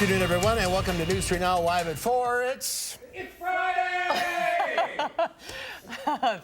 afternoon, everyone, and welcome to News 3 Now live at 4. It's Friday!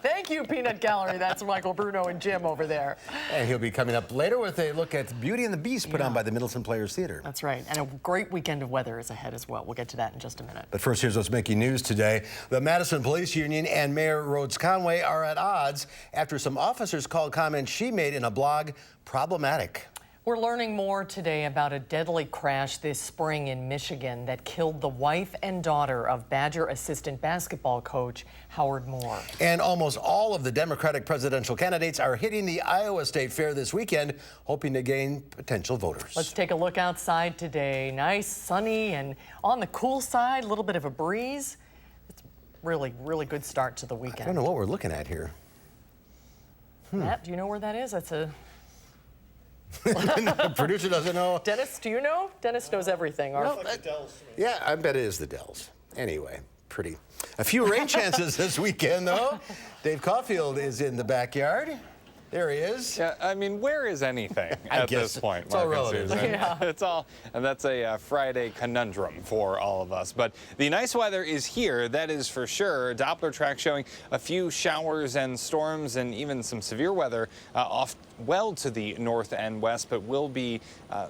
Thank you, Peanut Gallery. That's Michael Bruno and Jim over there. And he'll be coming up later with a look at Beauty and the Beast put on by the Middleton Players Theater. That's right. And a great weekend of weather is ahead as well. We'll get to that in just a minute. But first, here's what's making news today. The Madison Police Union and Mayor Rhodes Conway are at odds after some officers called comments she made in a blog problematic. We're learning more today about a deadly crash this spring in Michigan that killed the wife and daughter of Badger assistant basketball coach Howard Moore. And almost all of the Democratic presidential candidates are hitting the Iowa State Fair this weekend, hoping to gain potential voters. Let's take a look outside today. Nice, sunny, and on the cool side, a little bit of a breeze. It's really good start to the weekend. I don't know what we're looking at here. Matt, do you know where that is? That's a... The producer doesn't know. Dennis, do you know? Dennis knows everything. Yeah, I bet it is the Dells. Anyway, pretty. A few rain chances this weekend, though. Dave Caulfield is in the backyard. There he is. Yeah, I mean, where is anything at this point? It's all relative. Yeah. It's all, and that's a Friday conundrum for all of us. But the nice weather is here, that is for sure. Doppler track showing a few showers and storms and even some severe weather off well to the north and west, but we'll be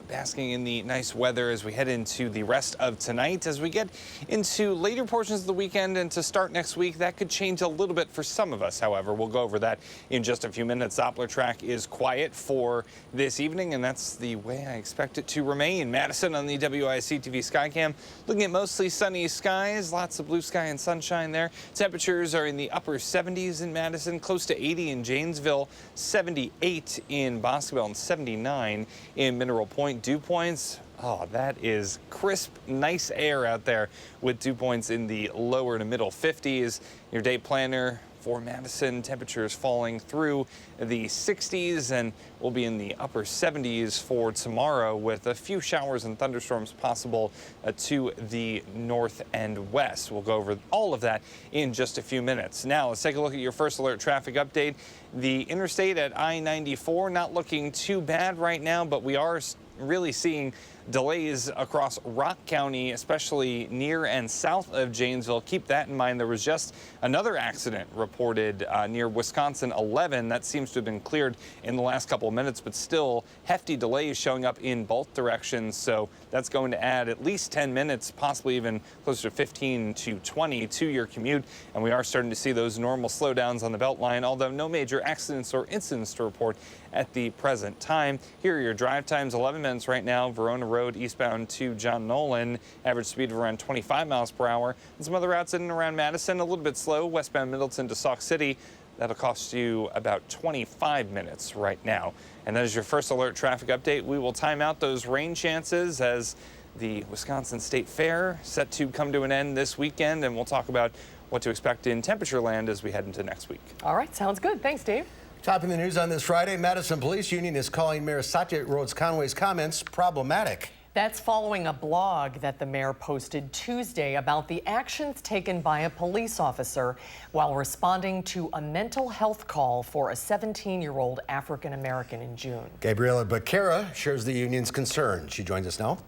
basking in the nice weather as we head into the rest of tonight. As we get into later portions of the weekend and to start next week, that could change a little bit for some of us, however. We'll go over that in just a few minutes. Doppler track is quiet for this evening, and that's the way I expect it to remain. Madison on the WISC-TV Skycam, looking at mostly sunny skies, lots of blue sky and sunshine there. Temperatures are in the upper 70s in Madison, close to 80 in Janesville, 78 in Bosqueville, and 79 in Mineral Point. Dew points, oh, that is crisp, nice air out there with dew points in the lower to middle 50s. Your day planner for Madison, temperatures falling through the 60s, and we'll be in the upper 70s for tomorrow with a few showers and thunderstorms possible to the north and west. We'll go over all of that in just a few minutes. Now, let's take a look at your first alert traffic update. The interstate at I-94 not looking too bad right now, but we are really seeing delays across Rock County, especially near and south of Janesville. Keep that in mind. There was just another accident reported near Wisconsin 11 that seems to have been cleared in the last couple of minutes, but still hefty delays showing up in both directions. So that's going to add at least 10 minutes, possibly even closer to 15 to 20 to your commute. And we are starting to see those normal slowdowns on the Beltline, although no major accidents or incidents to report at the present time. Here are your drive times: 11 minutes right now, Verona Road eastbound to John Nolan, average speed of around 25 miles per hour. And some other routes in and around Madison, a little bit slow, westbound Middleton to Sauk City. That'll cost you about 25 minutes right now. And that is your first alert traffic update. We will time out those rain chances as the Wisconsin State Fair set to come to an end this weekend, and we'll talk about what to expect in temperature land as we head into next week. All right, sounds good. Thanks, Dave. Topping the news on this Friday, Madison Police Union is calling Mayor Rhodes Conway's comments problematic. That's following a blog that the mayor posted Tuesday about the actions taken by a police officer while responding to a mental health call for a 17-year-old African-American in June. Gabriela Becerra shares the union's concern. She joins us now.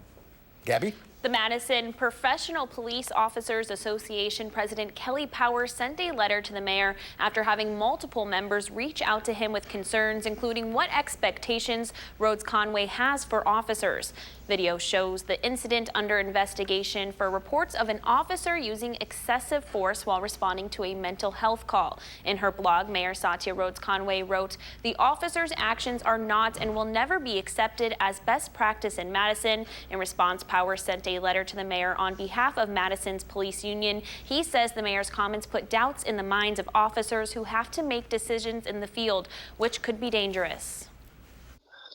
Gabby? The Madison Professional Police Officers Association President Kelly Powers sent a letter to the mayor after having multiple members reach out to him with concerns, including what expectations Rhodes Conway has for officers. Video shows the incident under investigation for reports of an officer using excessive force while responding to a mental health call. In her blog, Mayor Rhodes Conway wrote, "The officer's actions are not and will never be accepted as best practice in Madison." In response, Powers sent a letter to the mayor on behalf of Madison's police union. He says the mayor's comments put doubts in the minds of officers who have to make decisions in the field, which could be dangerous.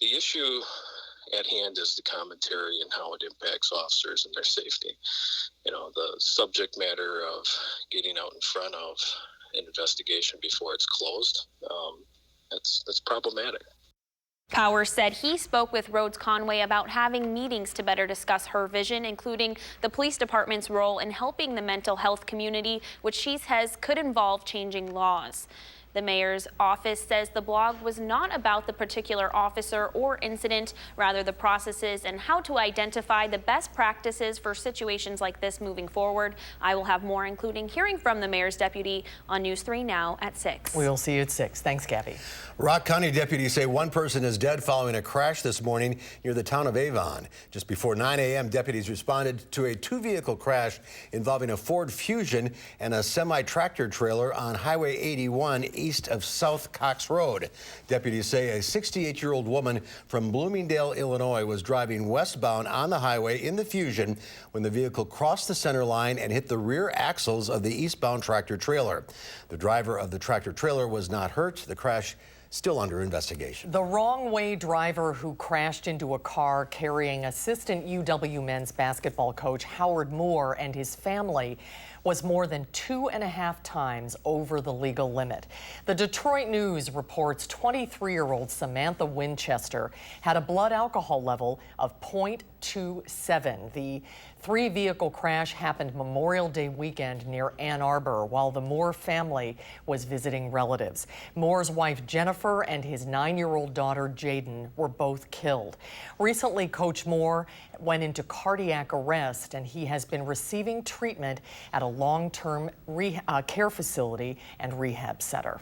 The issue at hand is the commentary and how it impacts officers and their safety. You know, the subject matter of getting out in front of an investigation before it's closed, that's problematic. Powers said he spoke with Rhodes Conway about having meetings to better discuss her vision, including the police department's role in helping the mental health community, which she says could involve changing laws. The mayor's office says the blog was not about the particular officer or incident, rather the processes and how to identify the best practices for situations like this moving forward. I will have more, including hearing from the mayor's deputy on News 3 Now at 6. We'll see you at 6. Thanks, Gabby. Rock County deputies say one person is dead following a crash this morning near the town of Avon. Just before 9 a.m., deputies responded to a two-vehicle crash involving a Ford Fusion and a semi-tractor trailer on Highway 81 east of South Cox Road. Deputies say a 68-year-old woman from Bloomingdale, Illinois, was driving westbound on the highway in the Fusion when the vehicle crossed the center line and hit the rear axles of the eastbound tractor trailer. The driver of the tractor trailer was not hurt. The crash still under investigation. The wrong-way driver who crashed into a car carrying assistant UW men's basketball coach Howard Moore and his family was more than 2.5 times over the legal limit. The Detroit News reports 23-year-old Samantha Winchester had a blood alcohol level of 0.27. The three-vehicle crash happened Memorial Day weekend near Ann Arbor while the Moore family was visiting relatives. Moore's wife Jennifer and his 9-year-old daughter Jaden were both killed. Recently, Coach Moore went into cardiac arrest and he has been receiving treatment at a long-term care facility and rehab center.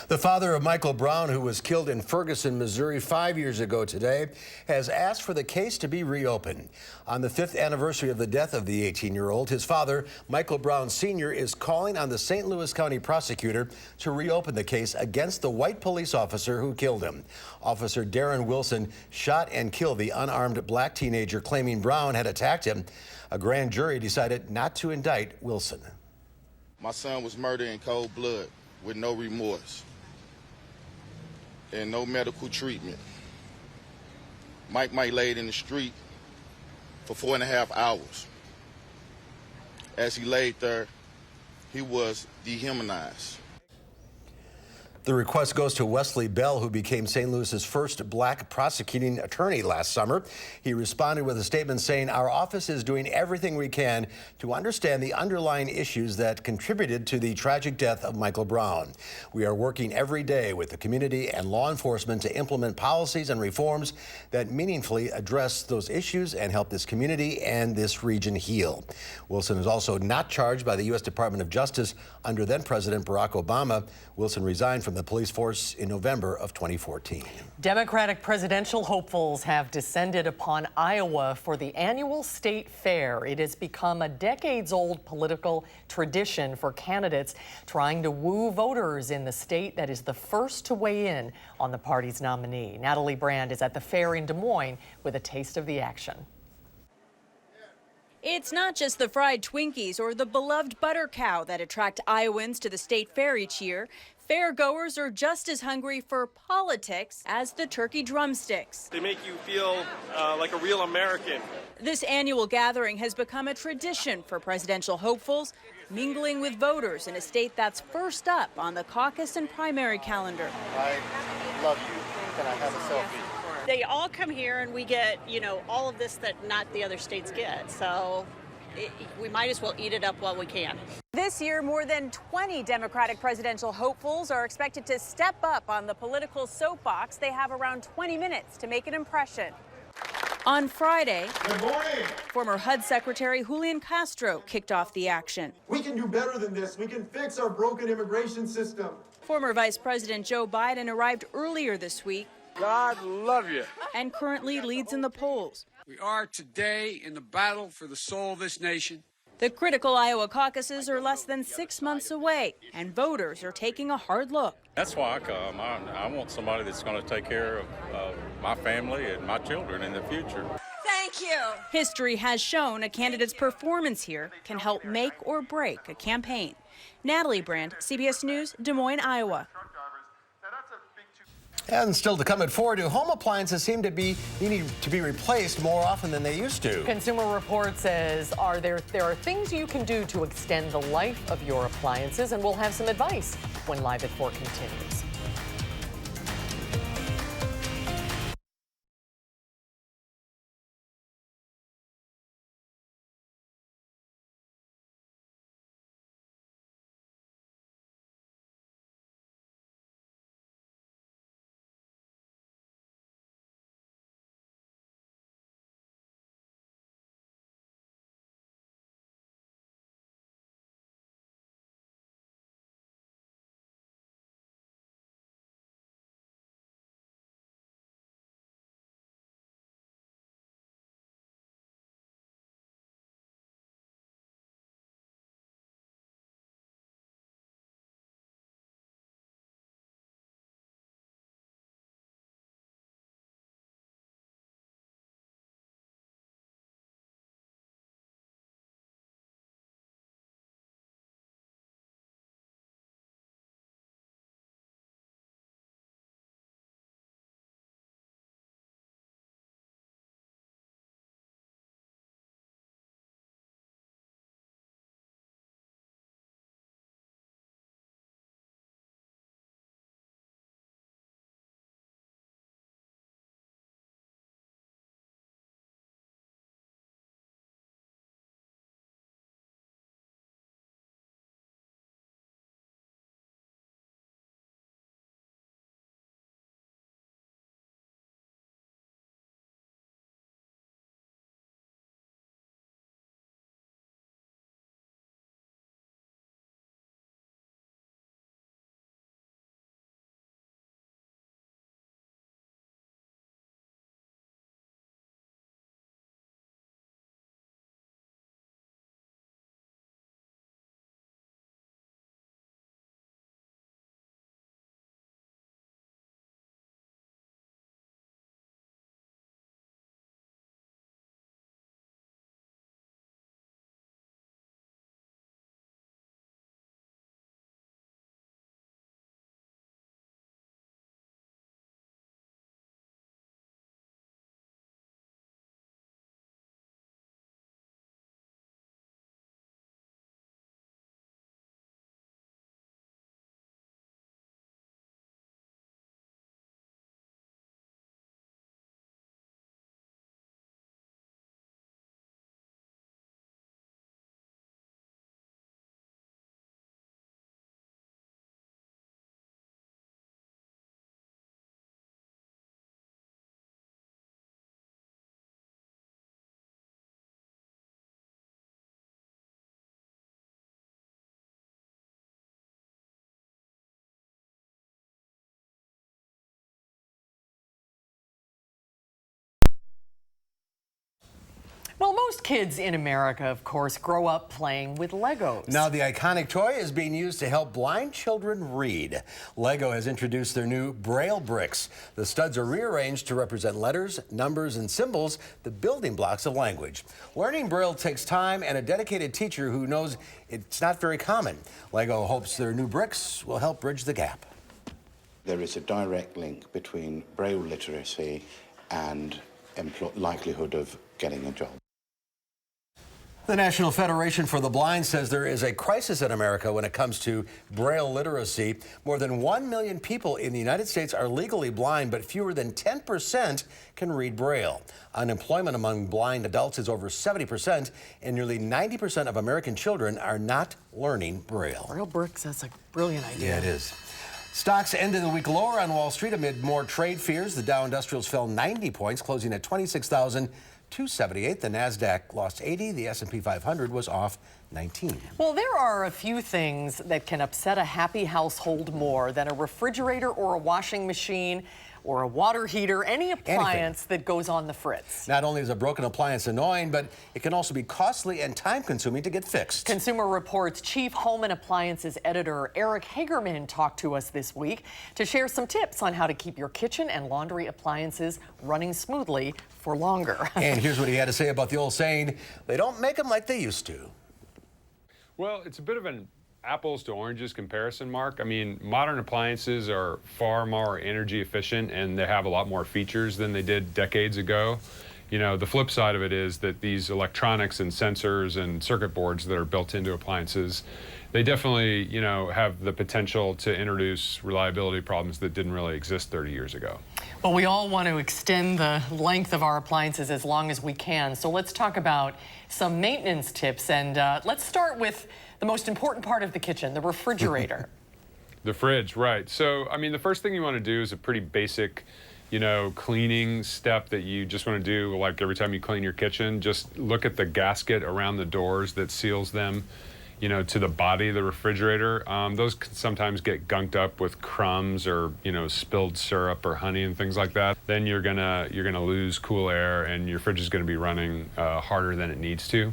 The father of Michael Brown, who was killed in Ferguson, Missouri 5 years ago today, has asked for the case to be reopened. On the 5th anniversary of the death of the 18-year-old, his father, Michael Brown Sr., is calling on the St. Louis County prosecutor to reopen the case against the white police officer who killed him. Officer Darren Wilson shot and killed the unarmed black teenager, claiming Brown had attacked him. A grand jury decided not to indict Wilson. My son was murdered in cold blood with no remorse and no medical treatment. Mike laid in the street for 4.5 hours. As he laid there, he was dehumanized. The request goes to Wesley Bell, who became St. Louis's first black prosecuting attorney last summer. He responded with a statement saying, "Our office is doing everything we can to understand the underlying issues that contributed to the tragic death of Michael Brown. We are working every day with the community and law enforcement to implement policies and reforms that meaningfully address those issues and help this community and this region heal." Wilson is also not charged by the U.S. Department of Justice under then-President Barack Obama. Wilson resigned from the police force in November of 2014. Democratic presidential hopefuls have descended upon Iowa for the annual state fair. It has become a decades-old political tradition for candidates trying to woo voters in the state that is the first to weigh in on the party's nominee. Natalie Brand is at the fair in Des Moines with a taste of the action. It's not just the fried Twinkies or the beloved butter cow that attract Iowans to the state fair each year. Fairgoers are just as hungry for politics as the turkey drumsticks. They make you feel like a real American. This annual gathering has become a tradition for presidential hopefuls, mingling with voters in a state that's first up on the caucus and primary calendar. I love you. Can I have a selfie? They all come here and we get, all of this that not the other states get. So we might as well eat it up while we can. This year, more than 20 Democratic presidential hopefuls are expected to step up on the political soapbox. They have around 20 minutes to make an impression. On Friday, former HUD Secretary Julian Castro kicked off the action. We can do better than this. We can fix our broken immigration system. Former Vice President Joe Biden arrived earlier this week. God love you. And currently leads in the polls. We are today in the battle for the soul of this nation. The critical Iowa caucuses are less than 6 months away, and voters are taking a hard look. That's why I come. I want somebody that's going to take care of my family and my children in the future. Thank you. History has shown a candidate's performance here can help make or break a campaign. Natalie Brand, CBS News, Des Moines, Iowa. And still to come at 4, do home appliances seem to be needing to be replaced more often than they used to? Consumer Report says there are things you can do to extend the life of your appliances, and we'll have some advice when Live at 4 continues. Well, most kids in America, of course, grow up playing with Legos. Now, the iconic toy is being used to help blind children read. Lego has introduced their new Braille bricks. The studs are rearranged to represent letters, numbers, and symbols, the building blocks of language. Learning Braille takes time and a dedicated teacher who knows it's not very common. Lego hopes their new bricks will help bridge the gap. There is a direct link between Braille literacy and likelihood of getting a job. The National Federation for the Blind says there is a crisis in America when it comes to Braille literacy. More than 1 million people in the United States are legally blind, but fewer than 10% can read Braille. Unemployment among blind adults is over 70%, and nearly 90% of American children are not learning Braille. Braille bricks, that's a brilliant idea. Yeah, it is. Stocks ended the week lower on Wall Street amid more trade fears. The Dow Industrials fell 90 points, closing at 26,278. The Nasdaq lost 80. The S&P 500 was off 19. Well, there are a few things that can upset a happy household more than a refrigerator or a washing machine or a water heater, any appliance that goes on the fritz. Not only is a broken appliance annoying, but it can also be costly and time-consuming to get fixed. Consumer Reports Chief Home and Appliances Editor Eric Hagerman talked to us this week to share some tips on how to keep your kitchen and laundry appliances running smoothly for longer. And here's what he had to say about the old saying, they don't make them like they used to. Well, it's a bit of an apples to oranges comparison, Mark. I mean, modern appliances are far more energy efficient and they have a lot more features than they did decades ago. You know, the flip side of it is that these electronics and sensors and circuit boards that are built into appliances, they definitely, you know, have the potential to introduce reliability problems that didn't really exist 30 years ago. Well, we all want to extend the length of our appliances as long as we can. So let's talk about some maintenance tips, and let's start with the most important part of the kitchen, the refrigerator. The fridge, right. So, I mean, the first thing you want to do is a pretty basic, you know, cleaning step that you just want to do, like every time you clean your kitchen. Just look at the gasket around the doors that seals them, you know, to the body of the refrigerator. Those can sometimes get gunked up with crumbs or, you know, spilled syrup or honey and things like that. Then you're gonna lose cool air and your fridge is gonna be running harder than it needs to.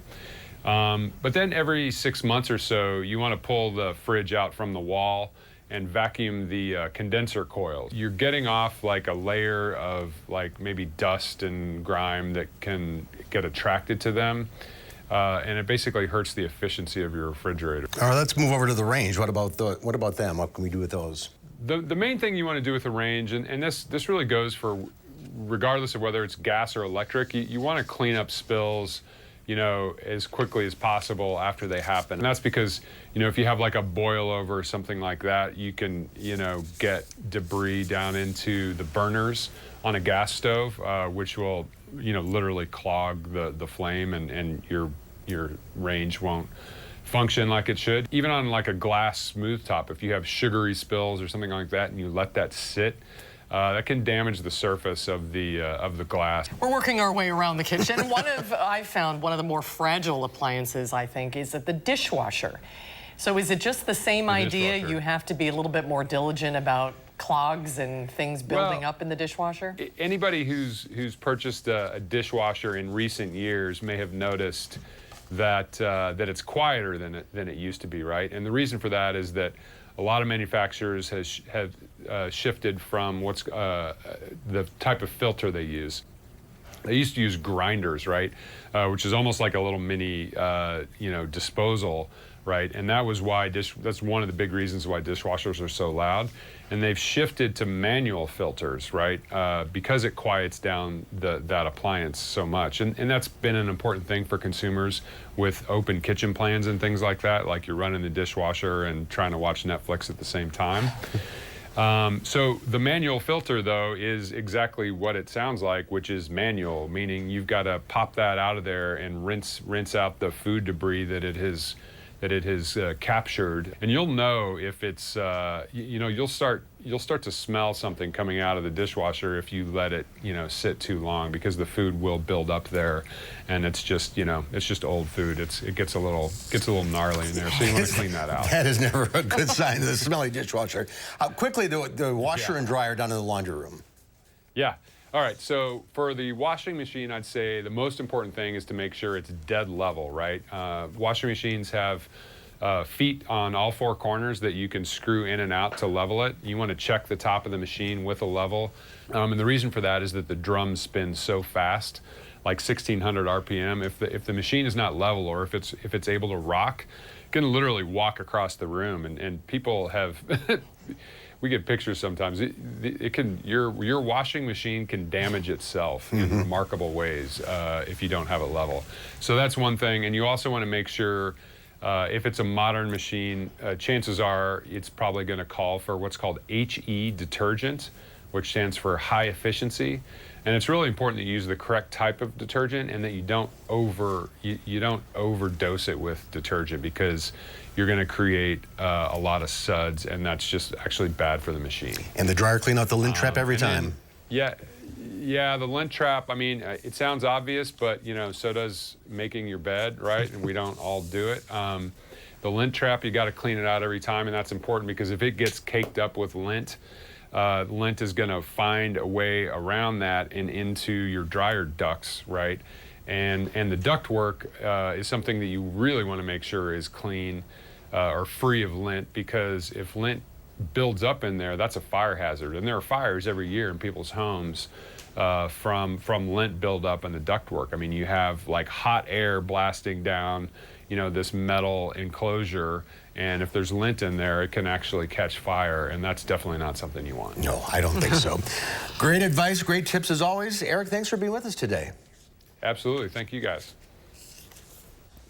But then every 6 months or so, you want to pull the fridge out from the wall and vacuum the condenser coils. You're getting off like a layer of like maybe dust and grime that can get attracted to them. And it basically hurts the efficiency of your refrigerator. All right, let's move over to the range. What about them? What can we do with those? The main thing you want to do with the range, and this really goes for regardless of whether it's gas or electric, you want to clean up spills, you know, as quickly as possible after they happen. And that's because, you know, if you have like a boil over or something like that, you can, you know, get debris down into the burners on a gas stove, which will, you know, literally clog the flame and your range won't function like it should. Even on like a glass smooth top, if you have sugary spills or something like that and you let that sit, that can damage the surface of the glass. We're working our way around the kitchen. I found one of the more fragile appliances, I think, is the dishwasher. So is it just the same idea? You have to be a little bit more diligent about clogs and things building up in the dishwasher? Anybody who's purchased a dishwasher in recent years may have noticed that it's quieter than it used to be, right? And the reason for that is that a lot of manufacturers have shifted from what's the type of filter they use. They used to use grinders, right, which is almost like a little mini, you know, disposal, right? And that was why that's one of the big reasons why dishwashers are so loud. And they've shifted to manual filters, right, because it quiets down that appliance so much. And that's been an important thing for consumers with open kitchen plans and things like that, like you're running the dishwasher and trying to watch Netflix at the same time. So the manual filter, though, is exactly what it sounds like, which is manual, meaning you've got to pop that out of there and rinse out the food debris that it has captured. And you'll know if it's, you know, you'll start to smell something coming out of the dishwasher if you let it, you know, sit too long, because the food will build up there, and it's just, you know, it's just old food. It gets a little gnarly in there, so you want to clean that out. That is never a good sign of the smelly dishwasher. Quickly, the washer and dryer down in the laundry room. Yeah. All right, so for the washing machine, I'd say the most important thing is to make sure it's dead level, right? Washing machines have feet on all four corners that you can screw in and out to level it. You want to check the top of the machine with a level. And the reason for that is that the drum spins so fast, like 1600 RPM. If the machine is not level, or if it's able to rock, it can literally walk across the room. And people have we get pictures sometimes. Your washing machine can damage itself in remarkable ways if you don't have it level. So that's one thing. And you also want to make sure if it's a modern machine, chances are it's probably going to call for what's called HE detergent, which stands for high efficiency. And it's really important that you use the correct type of detergent and that you don't overdose it with detergent, because you're going to create a lot of suds, and that's just actually bad for the machine. And the dryer clean out the lint trap every time. Yeah, the lint trap, I mean, it sounds obvious, but so does making your bed, right? And we don't all do it. The lint trap, you got to clean it out every time, and that's important because if it gets caked up with lint, lint is going to find a way around that and into your dryer ducts, right? And the ductwork is something that you really want to make sure is clean or free of lint, because if lint builds up in there, that's a fire hazard. And there are fires every year in people's homes from lint buildup in the ductwork. I mean, you have like hot air blasting down, this metal enclosure, and if there's lint in there, it can actually catch fire, and that's definitely not something you want. No, I don't think so. Great advice, great tips as always. Eric, thanks for being with us today. Absolutely. Thank you, guys.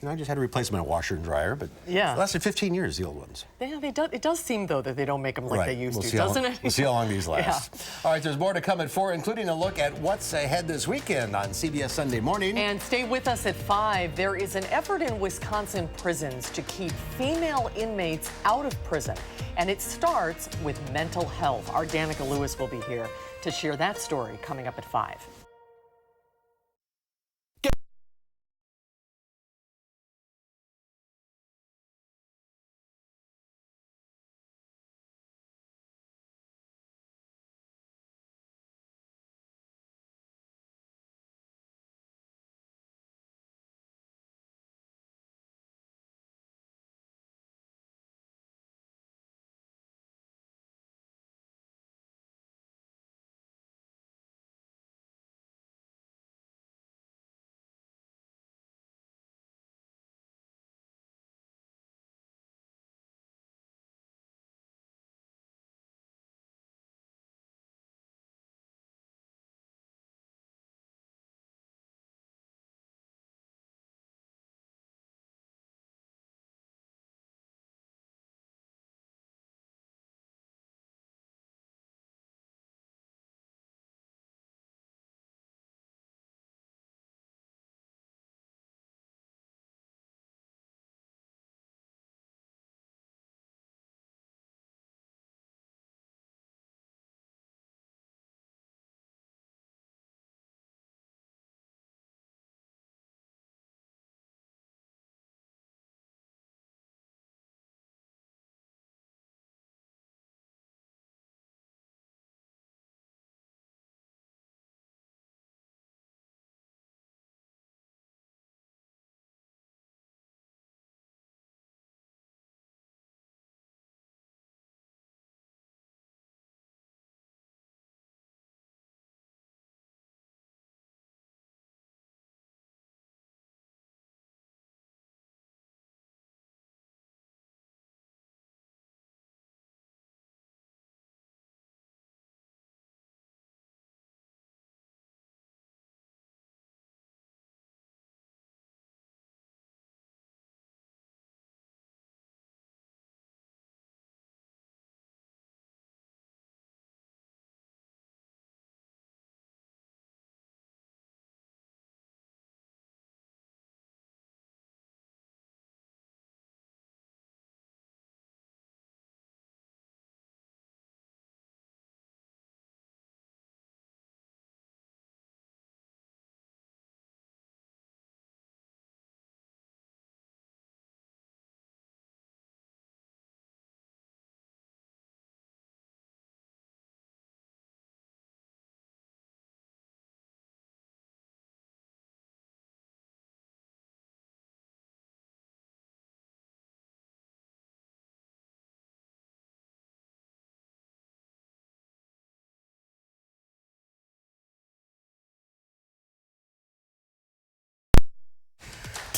I just had to replace my washer and dryer, but yeah, it lasted 15 years, the old ones. Yeah, it does seem, though, that they don't make them like they used to, doesn't it? We'll see how long these last. Yeah. All right, there's more to come at 4, including a look at what's ahead this weekend on CBS Sunday Morning. And stay with us at 5. There is an effort in Wisconsin prisons to keep female inmates out of prison, and it starts with mental health. Our Danica Lewis will be here to share that story coming up at 5.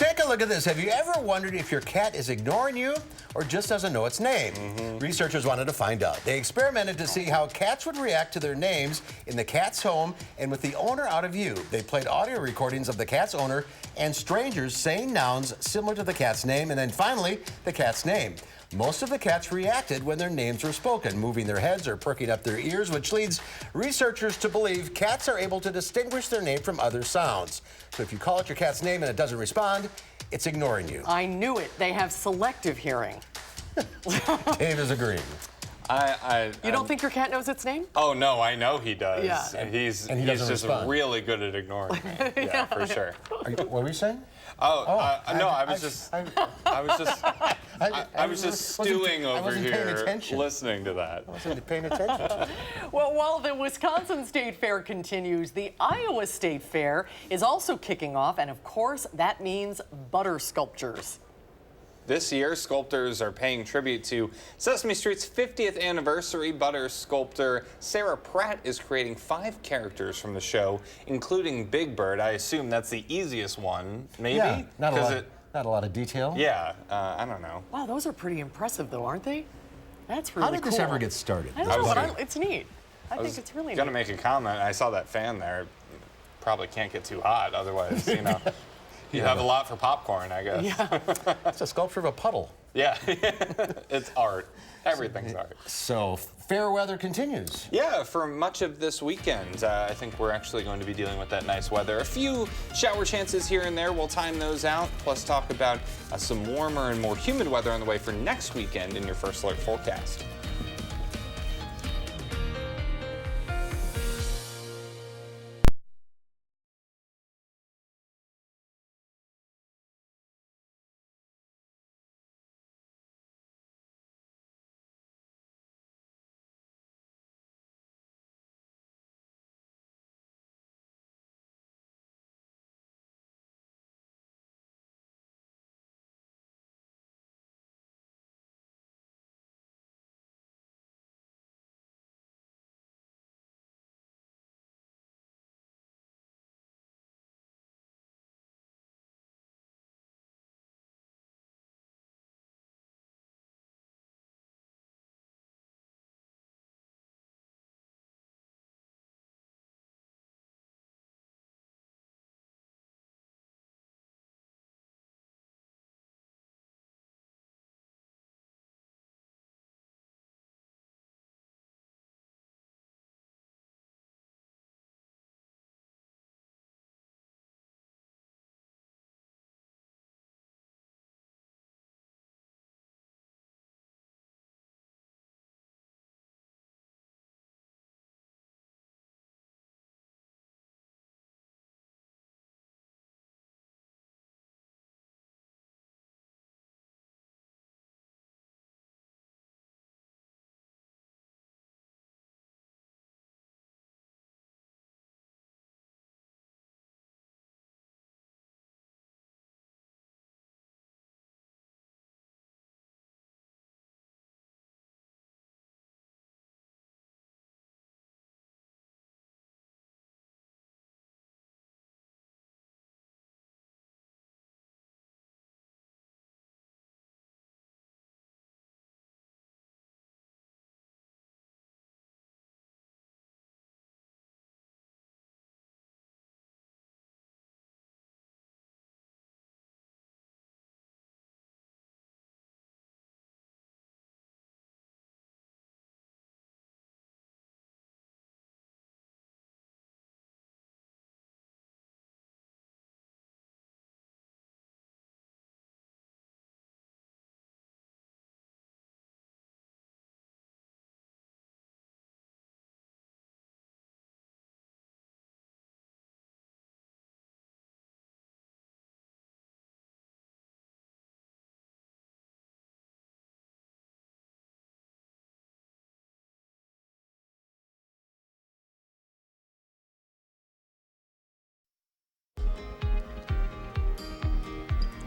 Take a look at this. Have you ever wondered if your cat is ignoring you or just doesn't know its name? Researchers wanted to find out. They experimented to see how cats would react to their names in the cat's home and with the owner out of view. They played audio recordings of the cat's owner and strangers saying nouns similar to the cat's name, and then finally, the cat's name. Most of the cats reacted when their names were spoken, moving their heads or perking up their ears, which leads researchers to believe cats are able to distinguish their name from other sounds. So if you call out your cat's name and it doesn't respond, it's ignoring you. I knew it. They have selective hearing. Dave is agreeing. You don't think your cat knows its name? Oh, no, I know he does. Yeah. He's doesn't just respond. really good at ignoring me. Yeah, for sure. What were you saying? No, I was just stewing over wasn't paying here attention. listening to that. I wasn't paying attention. Well, while the Wisconsin State Fair continues, the Iowa State Fair is also kicking off, and of course, that means butter sculptures. This year, sculptors are paying tribute to Sesame Street's 50th anniversary. Butter sculptor Sarah Pratt is creating 5 characters from the show, including Big Bird. I assume that's the easiest one, maybe? Yeah, not a lot of detail. Yeah, I don't know. Wow, those are pretty impressive, though, aren't they? That's really How did cool. this ever get started? I don't know, but it's neat. I think it's really Gonna neat. make a comment. I saw that fan there. Probably can't get too hot, otherwise, you know. You have a lot for popcorn, I guess. Yeah. It's a sculpture of a puddle. Yeah, it's art. Everything's art. So fair weather continues. Yeah, for much of this weekend, I think we're actually going to be dealing with that nice weather. A few shower chances here and there. We'll time those out, plus talk about some warmer and more humid weather on the way for next weekend in your First Alert forecast.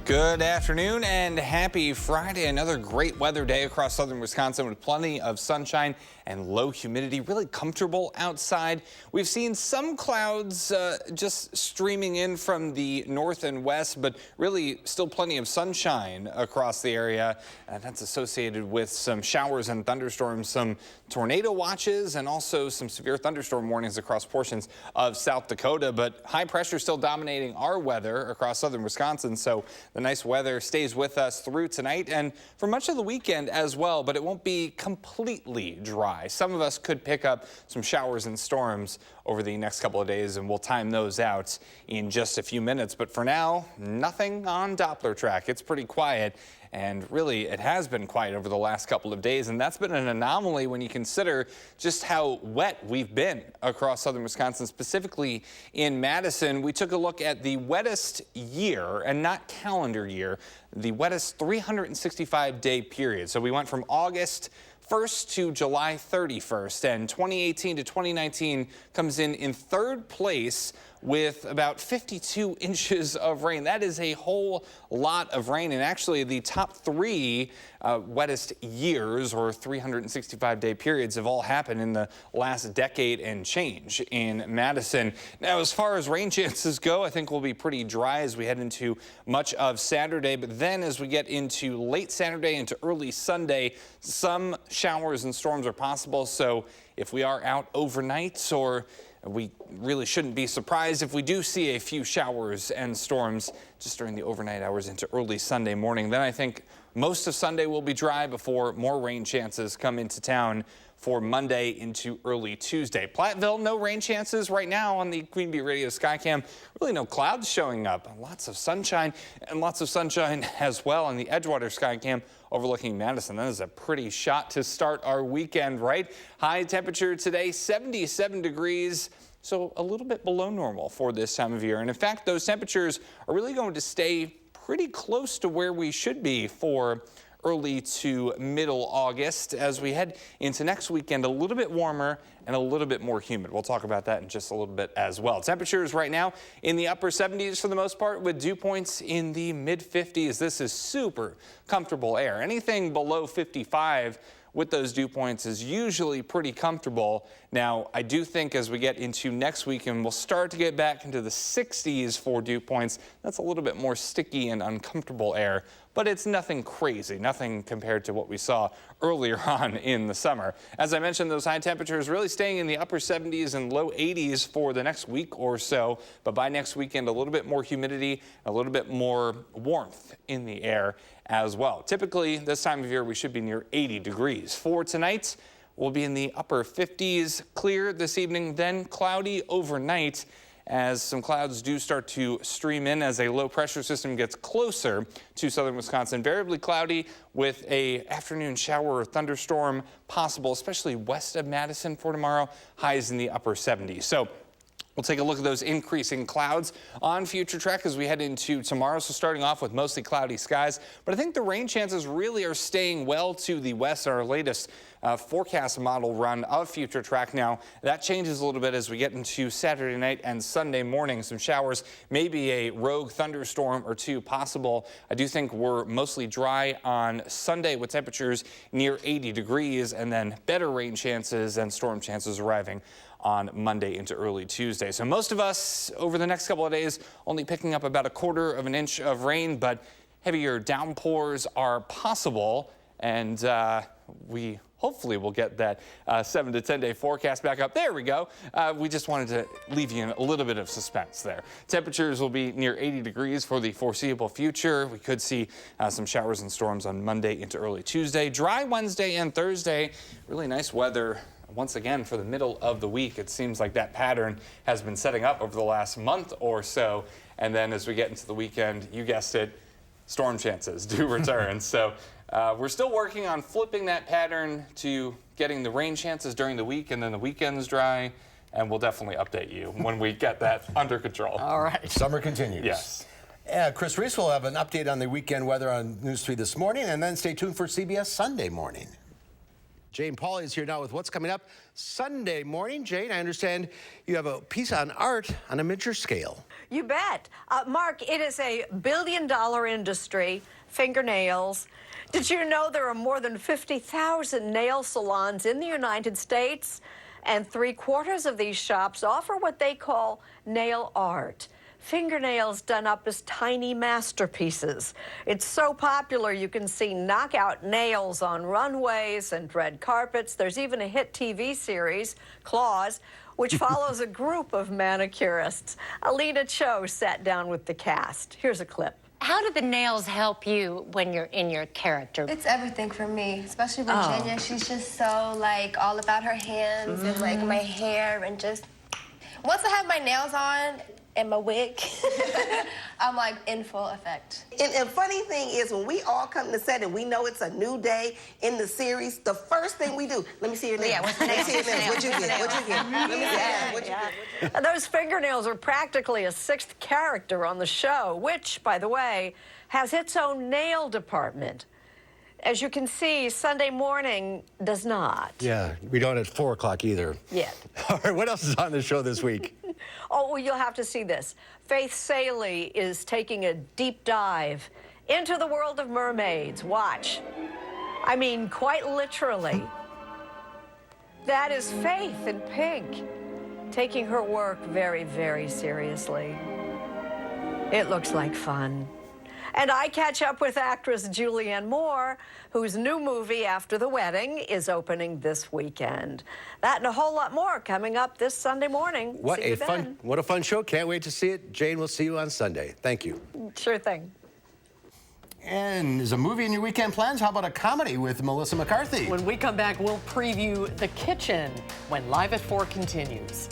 Good afternoon and happy Friday. Another great weather day across southern Wisconsin with plenty of sunshine and low humidity, really comfortable outside. We've seen some clouds just streaming in from the north and west, but really still plenty of sunshine across the area. And that's associated with some showers and thunderstorms, some tornado watches, and also some severe thunderstorm warnings across portions of South Dakota. But high pressure still dominating our weather across southern Wisconsin, so the nice weather stays with us through tonight and for much of the weekend as well, but it won't be completely dry. Some of us could pick up some showers and storms over the next couple of days, and we'll time those out in just a few minutes. But for now, nothing on Doppler track. It's pretty quiet. And really, it has been quiet over the last couple of days, and that's been an anomaly when you consider just how wet we've been across southern Wisconsin, specifically in Madison. We took a look at the wettest year, and not calendar year, the wettest 365-day period. So we went from August 1st to July 31st, and 2018 to 2019 comes in third place with about 52 inches of rain. That is a whole lot of rain, and actually the top three wettest years or 365-day periods have all happened in the last decade and change in Madison. Now, as far as rain chances go, I think we'll be pretty dry as we head into much of Saturday, but then as we get into late Saturday into early Sunday, some showers and storms are possible. So if we are out overnight, or we really shouldn't be surprised if we do see a few showers and storms just during the overnight hours into early Sunday morning. Then I think most of Sunday will be dry before more rain chances come into town for Monday into early Tuesday. Platteville, no rain chances right now on the Queen Bee Radio Skycam. Really no clouds showing up. Lots of sunshine, and lots of sunshine as well on the Edgewater Skycam overlooking Madison. That is a pretty shot to start our weekend, right? High temperature today, 77 degrees. So a little bit below normal for this time of year. And in fact, those temperatures are really going to stay pretty close to where we should be for early to middle August as we head into next weekend. A little bit warmer and a little bit more humid. We'll talk about that in just a little bit as well. Temperatures right now in the upper 70s for the most part, with dew points in the mid 50s. This is super comfortable air. Anything below 55 with those dew points is usually pretty comfortable. Now, I do think as we get into next weekend, we'll start to get back into the 60s for dew points. That's a little bit more sticky and uncomfortable air, but it's nothing crazy, nothing compared to what we saw earlier on in the summer. As I mentioned, those high temperatures really staying in the upper 70s and low 80s for the next week or so, but by next weekend, a little bit more humidity, a little bit more warmth in the air as well. Typically, this time of year, we should be near 80 degrees. For tonight, we'll be in the upper 50s, clear this evening, then cloudy overnight as some clouds do start to stream in as a low pressure system gets closer to southern Wisconsin. Variably cloudy with a afternoon shower or thunderstorm possible, especially west of Madison for tomorrow, highs in the upper 70s. So we'll take a look at those increasing clouds on future track as we head into tomorrow. So starting off with mostly cloudy skies, but I think the rain chances really are staying well to the west. Our latest forecast model run of future track. Now that changes a little bit as we get into Saturday night and Sunday morning. Some showers, maybe a rogue thunderstorm or two possible. I do think we're mostly dry on Sunday with temperatures near 80 degrees, and then better rain chances and storm chances arriving on Monday into early Tuesday. So most of us over the next couple of days only picking up about 1/4 of an inch of rain, but heavier downpours are possible, and we hopefully will get that 7 to 10 day forecast back up. There we go. We just wanted to leave you in a little bit of suspense there. Temperatures will be near 80 degrees for the foreseeable future. We could see some showers and storms on Monday into early Tuesday. Dry Wednesday and Thursday. Really nice weather once again for the middle of the week. It seems like that pattern has been setting up over the last month or so. And then as we get into the weekend, you guessed it, storm chances do return. So we're still working on flipping that pattern to getting the rain chances during the week and then the weekends dry. And we'll definitely update you when we get that under control. All right. Summer continues. Yes. Chris Reese will have an update on the weekend weather on News 3 this morning, and then stay tuned for CBS Sunday Morning. Jane Pauley is here now with what's coming up Sunday morning. Jane, I understand you have a piece on art on a miniature scale. You bet. Mark, it is a billion-dollar industry, fingernails. Did you know there are more than 50,000 nail salons in the United States? And 3/4 of these shops offer what they call nail art. Fingernails done up as tiny masterpieces. It's so popular you can see knockout nails on runways and red carpets. There's even a hit TV series, Claws, which follows a group of manicurists. Alina Cho sat down with the cast. Here's a clip. How do the nails help you when you're in your character? It's everything for me, especially Virginia. She's just so, like, all about her hands and, like, my hair and just... Once I have my nails on and my wig, I'm, like, in full effect. And funny thing is, when we all come to set and we know it's a new day in the series, the first thing we do, let me see your nails. Yeah, what's the nails? What'd you get? What'd you get? Let me see. What'd you get? And those fingernails are practically a sixth character on the show, which, by the way, has its own nail department. As you can see, Sunday morning does not. Yeah, we don't at 4 o'clock either. Yet. All right, what else is on the show this week? Oh, well, you'll have to see this. Faith Saley is taking a deep dive into the world of mermaids. Watch. I mean, quite literally. That is Faith in pink, taking her work very, very seriously. It looks like fun. And I catch up with actress Julianne Moore, whose new movie, After the Wedding, is opening this weekend. That and a whole lot more coming up this Sunday morning. What a fun show. Can't wait to see it. Jane, we'll see you on Sunday. Thank you. Sure thing. And is a movie in your weekend plans? How about a comedy with Melissa McCarthy? When we come back, we'll preview The Kitchen when Live at 4 continues.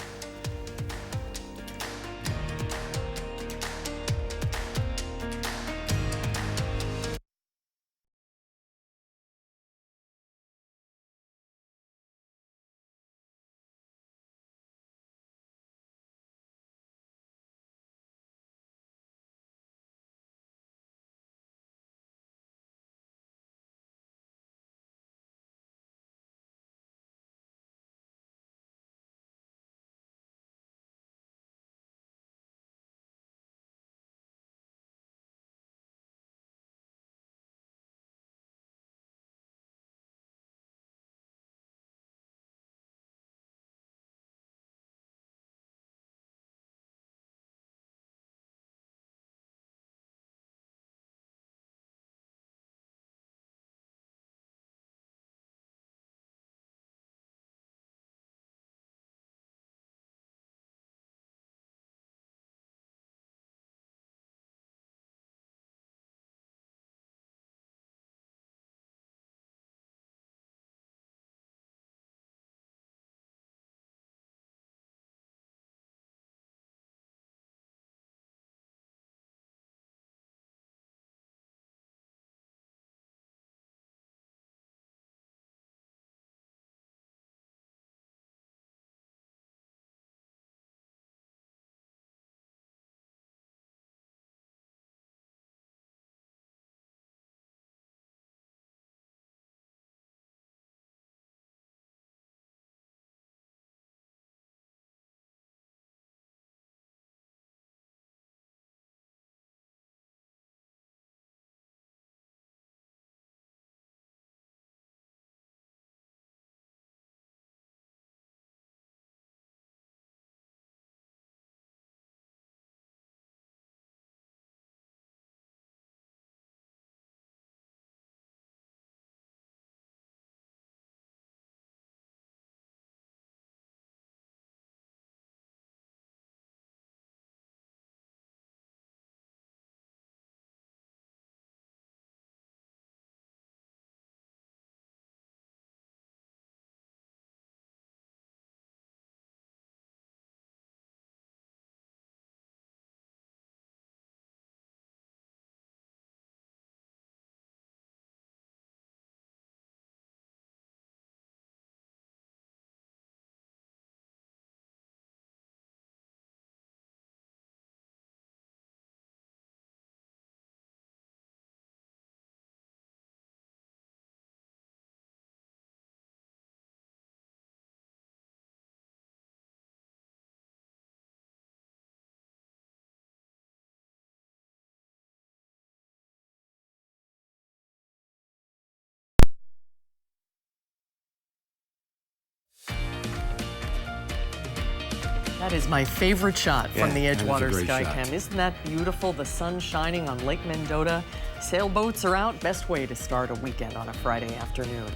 That is my favorite shot from the that is a Edgewater great shot. Skycam. Isn't that beautiful? The sun shining on Lake Mendota. Sailboats are out. Best way to start a weekend on a Friday afternoon.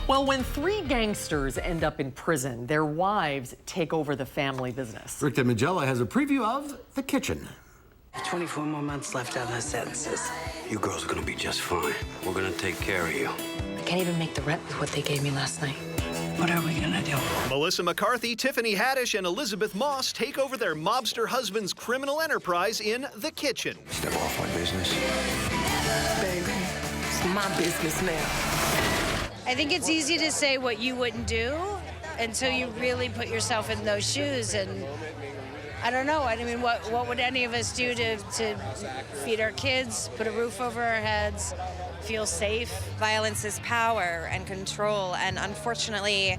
Well, when 3 gangsters end up in prison, their wives take over the family business. Rick DeMagella has a preview of The Kitchen. 24 more months left on those sentences. You girls are gonna be just fine. We're gonna take care of you. I can't even make the rent with what they gave me last night. What are we gonna do? Melissa McCarthy, Tiffany Haddish, and Elizabeth Moss take over their mobster husband's criminal enterprise in The Kitchen. Step off my business. Baby, it's my business now. I think it's easy to say what you wouldn't do until you really put yourself in those shoes. And I don't know. I mean, what would any of us do to feed our kids, put a roof over our heads, feel safe? Violence is power and control, and unfortunately,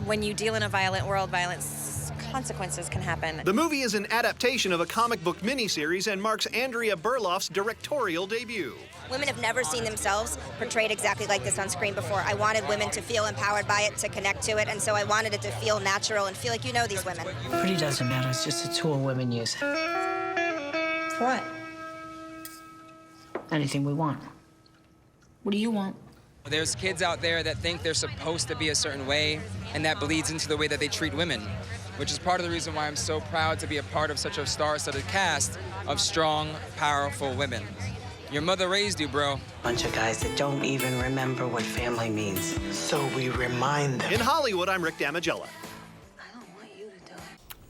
when you deal in a violent world, violence consequences can happen. The movie is an adaptation of a comic book miniseries and marks Andrea Berloff's directorial debut. Women have never seen themselves portrayed exactly like this on screen before. I wanted women to feel empowered by it, to connect to it, and so I wanted it to feel natural and feel like you know these women. Pretty doesn't matter. It's just a tool women use. For what? Anything we want. What do you want? There's kids out there that think they're supposed to be a certain way, and that bleeds into the way that they treat women, which is part of the reason why I'm so proud to be a part of such a star-studded cast of strong, powerful women. Your mother raised you, bro. Bunch of guys that don't even remember what family means. So we remind them. In Hollywood, I'm Rick Damigella.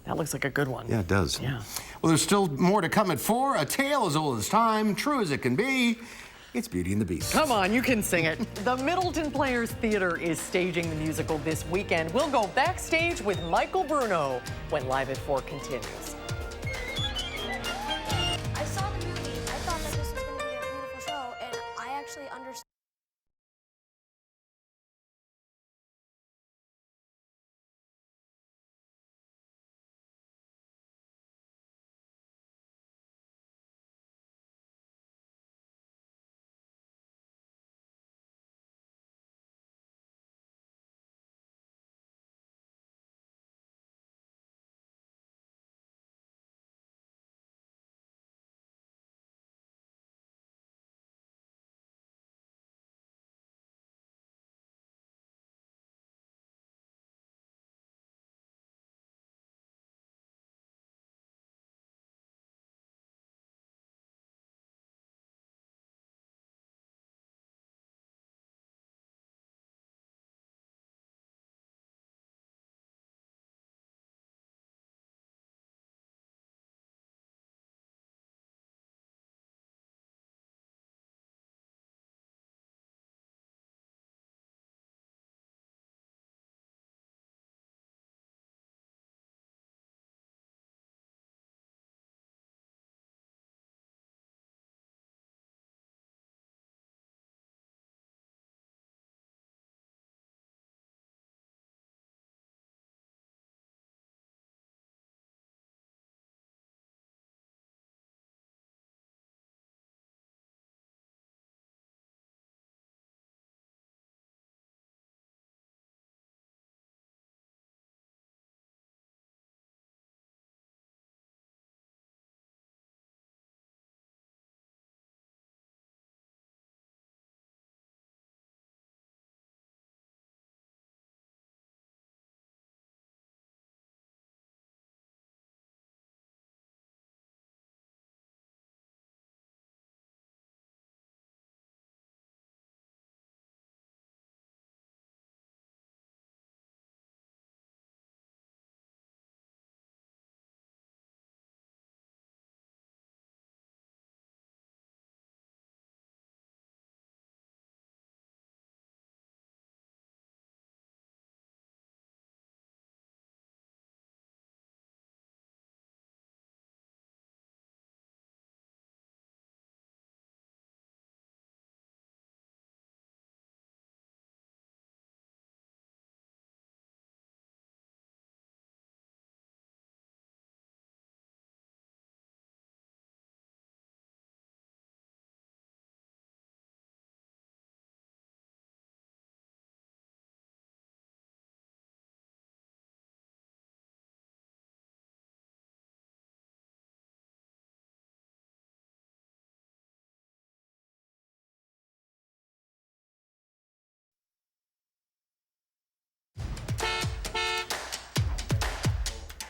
That looks like a good one. Yeah, it does. Yeah. Well, there's still more to come at 4. A tale as old as time, true as it can be. It's Beauty and the Beast. Come on, you can sing it. The Middleton Players Theater is staging the musical this weekend. We'll go backstage with Michael Bruno when Live at 4 continues. I saw the movie. I thought that this was going to be a beautiful show, and I actually understood.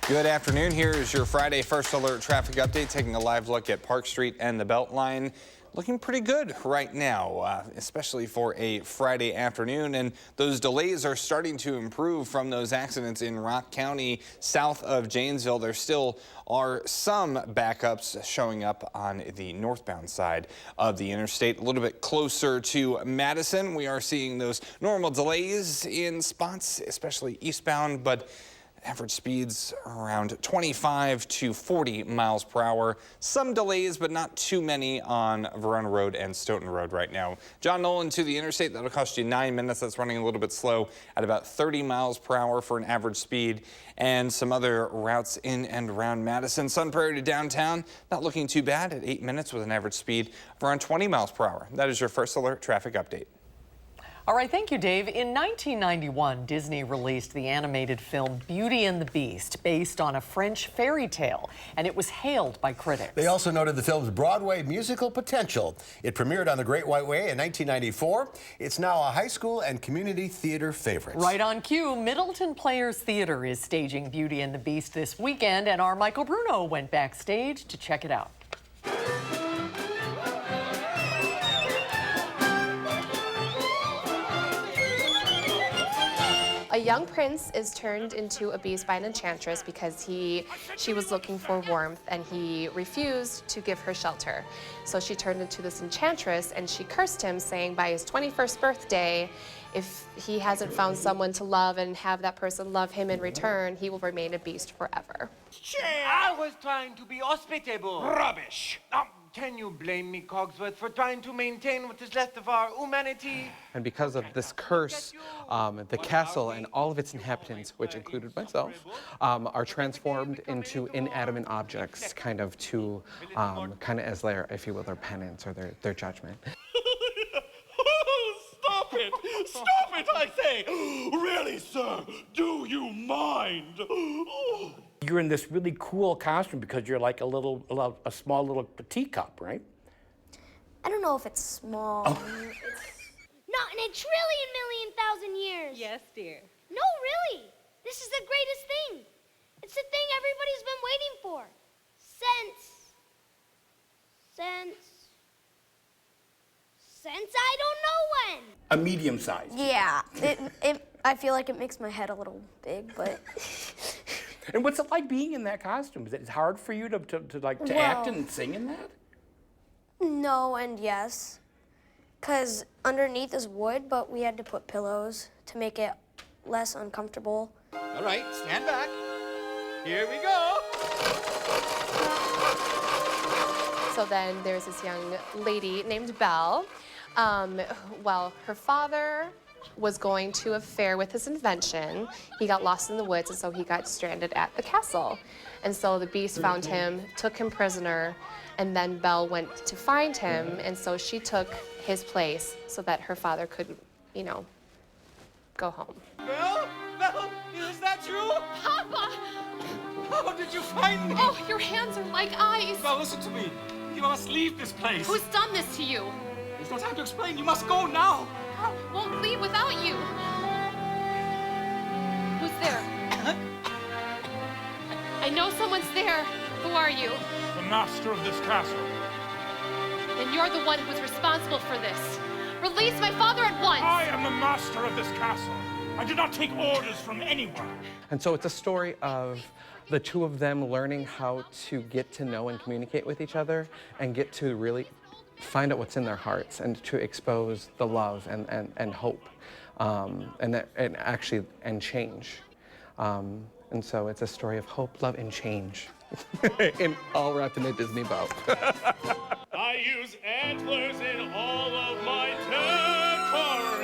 Good afternoon. Here is your Friday First Alert traffic update, taking a live look at Park Street and the Beltline. Looking pretty good right now, especially for a Friday afternoon. And those delays are starting to improve from those accidents in Rock County south of Janesville. There still are some backups showing up on the northbound side of the interstate. A little bit closer to Madison, we are seeing those normal delays in spots, especially eastbound, but average speeds around 25 to 40 miles per hour. Some delays, but not too many on Verona Road and Stoughton Road right now. John Nolan to the interstate, that'll cost you 9 minutes. That's running a little bit slow at about 30 miles per hour for an average speed. And some other routes in and around Madison. Sun Prairie to downtown, not looking too bad at 8 minutes with an average speed of around 20 miles per hour. That is your First Alert traffic update. All right, thank you, Dave. In 1991, Disney released the animated film Beauty and the Beast, based on a French fairy tale, and it was hailed by critics. They also noted the film's Broadway musical potential. It premiered on the Great White Way in 1994. It's now a high school and community theater favorite. Right on cue, Middleton Players Theater is staging Beauty and the Beast this weekend, and our Michael Bruno went backstage to check it out. A young prince is turned into a beast by an enchantress because she was looking for warmth and he refused to give her shelter. So she turned into this enchantress and she cursed him, saying by his 21st birthday, if he hasn't found someone to love and have that person love him in return, he will remain a beast forever. I was trying to be hospitable. Rubbish. Can you blame me, Cogsworth, for trying to maintain what is left of our humanity? And because of this curse, the castle and all of its inhabitants, which included myself, are transformed into inanimate objects, kind of as their, if you will, their penance or their judgment. Stop it! Stop it, I say! Really, sir? Do you mind? You're in this really cool costume because you're like a small little teacup, right? I don't know if it's small. Oh. It's not in a trillion million thousand years. Yes, dear. No, really. This is the greatest thing. It's the thing everybody's been waiting for. Since I don't know when. A medium size. Yeah, I feel like it makes my head a little big, but. And what's it like being in that costume? Is it hard for you to act and sing in that? No and yes. Because underneath is wood, but we had to put pillows to make it less uncomfortable. All right, stand back. Here we go. So then there's this young lady named Belle. Well, her father was going to a fair with his invention. He got lost in the woods, and so he got stranded at the castle. And so the beast found him, took him prisoner, and then Belle went to find him, and so she took his place so that her father could, go home. Belle? Belle, is that true? Papa! How did you find me? Oh, your hands are like eyes. Belle, listen to me. You must leave this place. Who's done this to you? There's no time to explain. You must go now. Won't leave without you. Who's there? I know someone's there. Who are you? The master of this castle. And you're the one who's responsible for this. Release my father at once. I am the master of this castle. I do not take orders from anyone. And so it's a story of the two of them learning how to get to know and communicate with each other and get to really find out what's in their hearts and to expose the love and hope and change. And so it's a story of hope, love, and change, and all wrapped in a Disney bow. I use antlers in all of my decorating.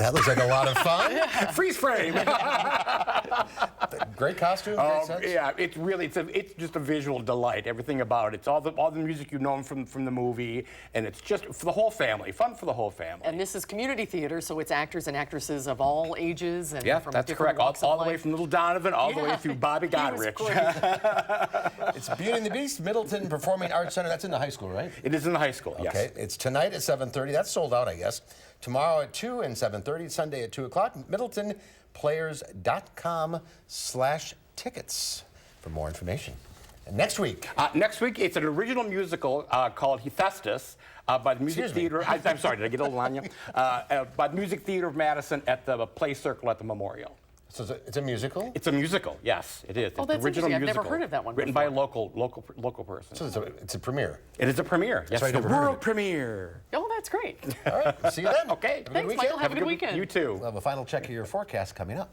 That looks like a lot of fun. Freeze frame. Great costume. Great sets. Yeah, it's really it's just a visual delight. Everything about it. It's all the music you know from the movie, and it's just for the whole family. Fun for the whole family. And this is community theater, so it's actors and actresses of all ages and yeah, from that's different correct. walks All of the way life. from Little Donovan all the way through Bobby Godrich. It's Beauty and the Beast, Middleton Performing Arts Center. That's in the high school, right? It is in the high school. Yes. Okay. It's tonight at 7:30. That's sold out, I guess. Tomorrow at 2 and 7:30. Sunday at 2 o'clock. MiddletonPlayers.com/tickets for more information. And next week. Next week, it's an original musical called Hephaestus by the Music Theater. I'm sorry, did I get a little on you? By the Music Theater of Madison at the Play Circle at the Memorial. So it's a musical? It's a musical, yes, it is. Oh, it's that's the original interesting. I've musical. never heard of that one Written before. by a local person. So it's a premiere. It is a premiere. Yes, right, the never heard of world it. premiere. Oh, that's great. All right. See you then. Okay. Thanks, Michael. Have a good weekend. You too. We'll have a final check of your forecast coming up.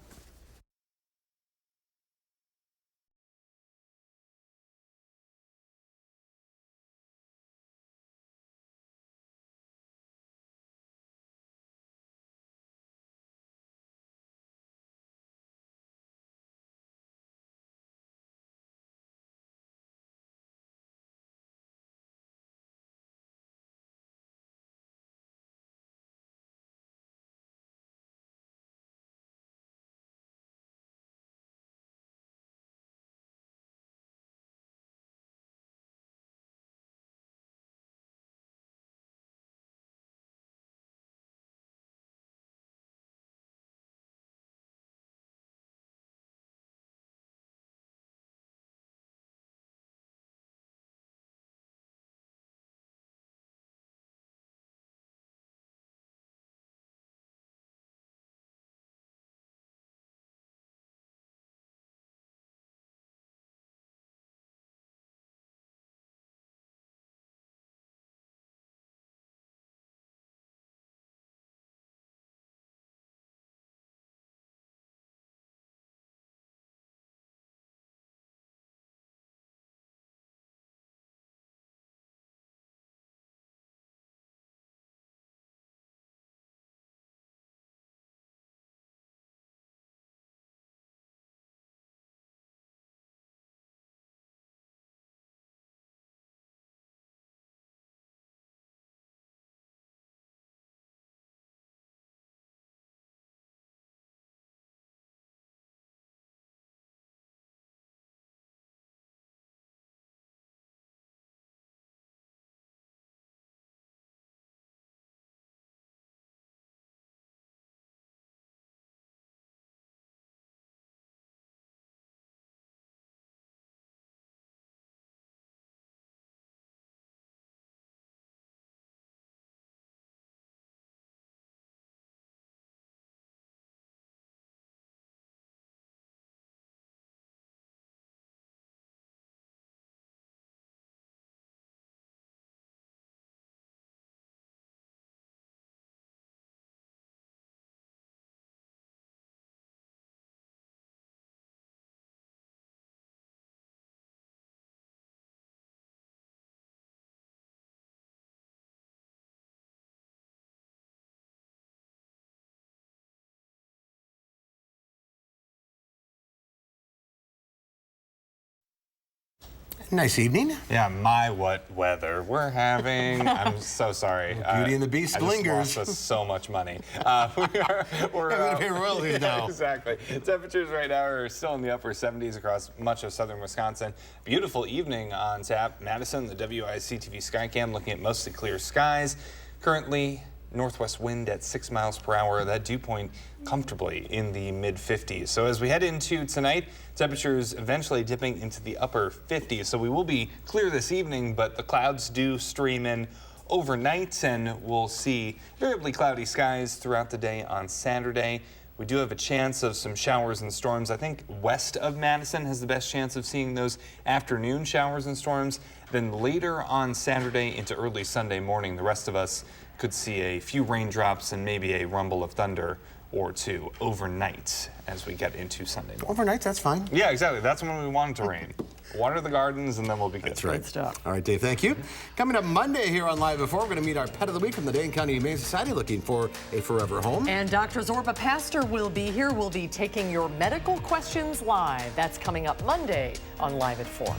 Nice evening. Yeah, my what weather we're having. I'm so sorry. Beauty and the Beast lingers. Lost us so much money. We're going to pay royalties now. Exactly. Temperatures right now are still in the upper 70s across much of southern Wisconsin. Beautiful evening on tap. Madison, the WISC-TV Skycam looking at mostly clear skies. Currently, northwest wind at 6 miles per hour. That dew point comfortably in the mid-50s. So as we head into tonight, temperatures eventually dipping into the upper 50s. So we will be clear this evening, but the clouds do stream in overnight, and we'll see variably cloudy skies throughout the day on Saturday. We do have a chance of some showers and storms. I think west of Madison has the best chance of seeing those afternoon showers and storms. Then later on Saturday into early Sunday morning, the rest of us could see a few raindrops and maybe a rumble of thunder or two overnight as we get into Sunday morning. Overnight, that's fine. Yeah, exactly. That's when we want it to rain. Water the gardens, and then we'll be good. That's right. Good stuff. All right, Dave, thank you. Coming up Monday here on Live Before, we're going to meet our pet of the week from the Dane County Humane Society looking for a forever home. And Dr. Zorba Pastor will be here. We'll be taking your medical questions live. That's coming up Monday on Live at 4.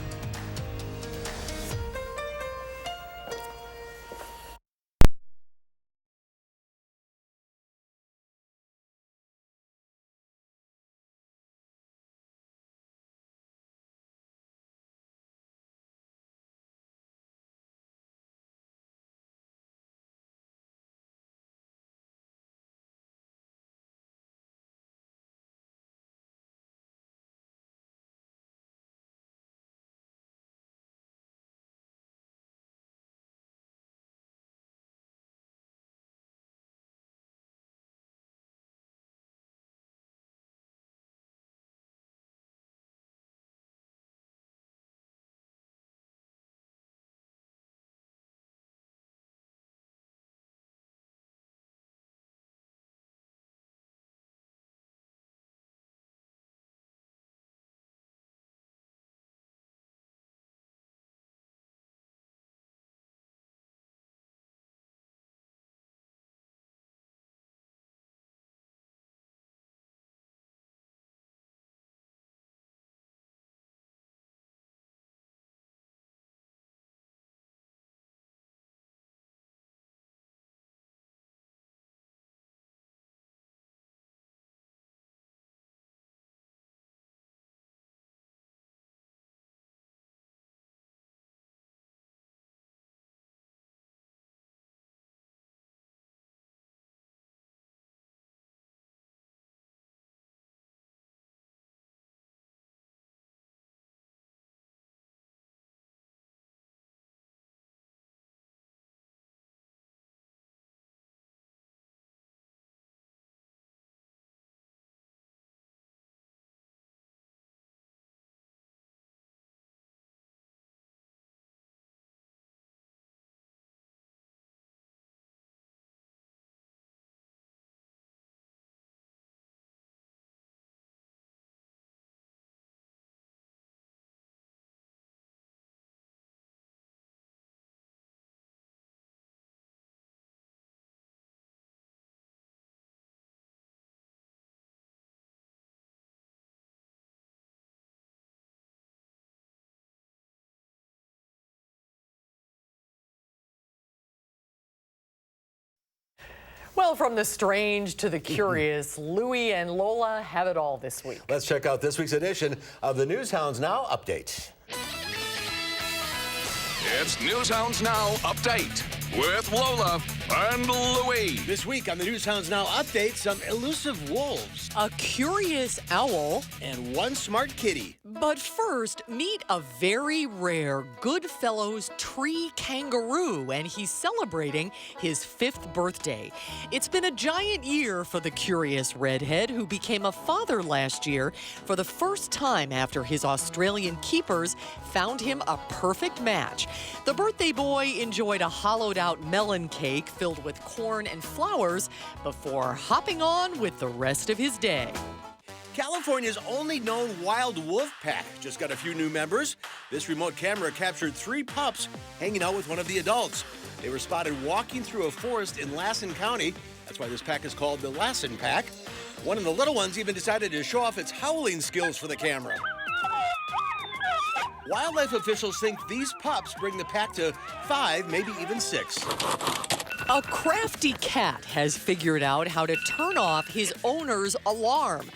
Well, from the strange to the curious, Louie and Lola have it all this week. Let's check out this week's edition of the News Hounds Now Update. It's News Hounds Now Update with Lola and Louie. This week on the News Hounds Now Update, some elusive wolves, a curious owl, and one smart kitty. But first, meet a very rare Goodfellows tree kangaroo, and he's celebrating his 5th birthday. It's been a giant year for the curious redhead, who became a father last year for the first time after his Australian keepers found him a perfect match. The birthday boy enjoyed a hollowed-out melon cake filled with corn and flowers before hopping on with the rest of his day. California's only known wild wolf pack just got a few new members. This remote camera captured 3 pups hanging out with one of the adults. They were spotted walking through a forest in Lassen County. That's why this pack is called the Lassen Pack. One of the little ones even decided to show off its howling skills for the camera. Wildlife officials think these pups bring the pack to 5, maybe even 6. A crafty cat has figured out how to turn off his owner's alarm.